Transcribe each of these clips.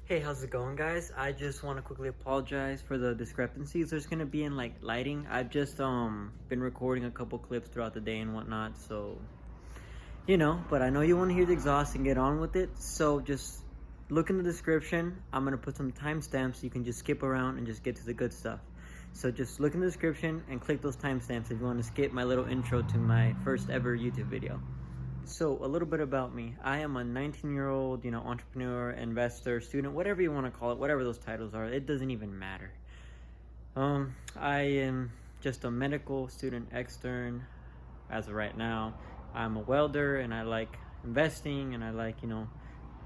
Hey, how's it going, guys? I just want to quickly apologize for the discrepancies there's gonna be in like lighting. I've just been recording a couple clips throughout the day and whatnot, so but I know you want to hear the exhaust and get on with it, so just look in the description. I'm gonna put some timestamps so you can just skip around and just get to the good stuff. So just look in the description and click those timestamps if you want to skip my little intro to my first ever YouTube video. So a little bit about me. I am a 19-year-old, entrepreneur, investor, student, whatever you want to call it, whatever those titles are, it doesn't even matter. I am just a medical student extern as of right now. I'm a welder and I like investing and I like,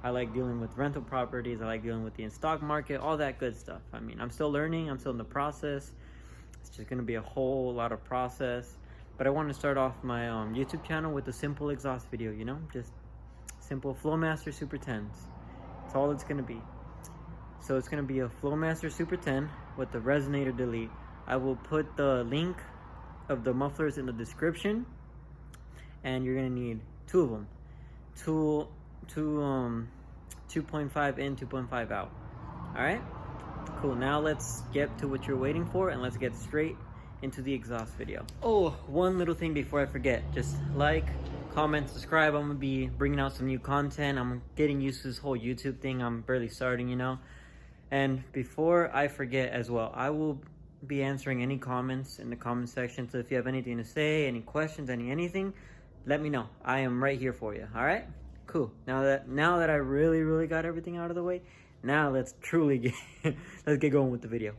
I like dealing with rental properties. I like dealing with the stock market, all that good stuff. I mean, I'm still learning. I'm still in the process. It's just going to be a whole lot of process. But I want to start off my YouTube channel with a simple exhaust video, just simple Flowmaster Super 10s. That's all it's going to be. So it's going to be a Flowmaster Super 10 with the resonator delete. I will put the link of the mufflers in the description, and you're going to need two of them. 2.5 in, 2.5 out. All right? Cool. Now let's get to what you're waiting for, and let's get straight into the exhaust video. Oh, one little thing before I forget, just like, comment, subscribe. I'm gonna be bringing out some new content. I'm getting used to this whole YouTube thing. I'm barely starting, And before I forget as well, I will be answering any comments in the comment section. So if you have anything to say, any questions, anything, let me know. I am right here for you. All right, cool. Now that I really got everything out of the way, now let's truly let's get going with the video.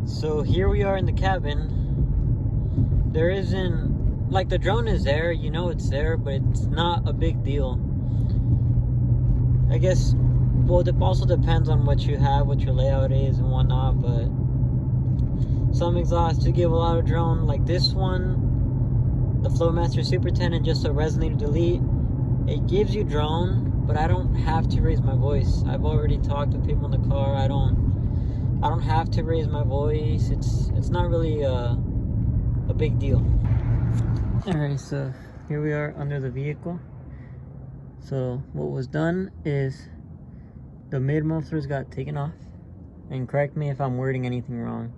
So here we are in the cabin. There isn't, like, the drone is there, it's there, but it's not a big deal. I guess, well, it also depends on what you have, what your layout is and whatnot, but some exhausts do give a lot of drone, like this one, the Flowmaster Super 10 and just a resonator delete. It gives you drone, but I don't have to raise my voice. I've already talked to people in the car. I don't have to raise my voice. It's not really a big deal. Alright, so here we are under the vehicle. So what was done is the mid mufflers got taken off, and correct me if I'm wording anything wrong.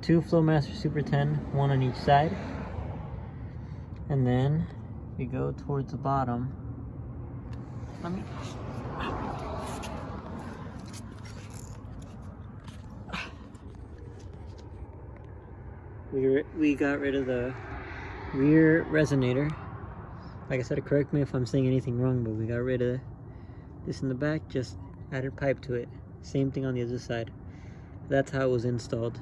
2 Flowmaster Super 10, one on each side, and then we go towards the bottom. We got rid of the rear resonator. Like I said, correct me if I'm saying anything wrong, but we got rid of this in the back, just added pipe to it. Same thing on the other side. That's how it was installed.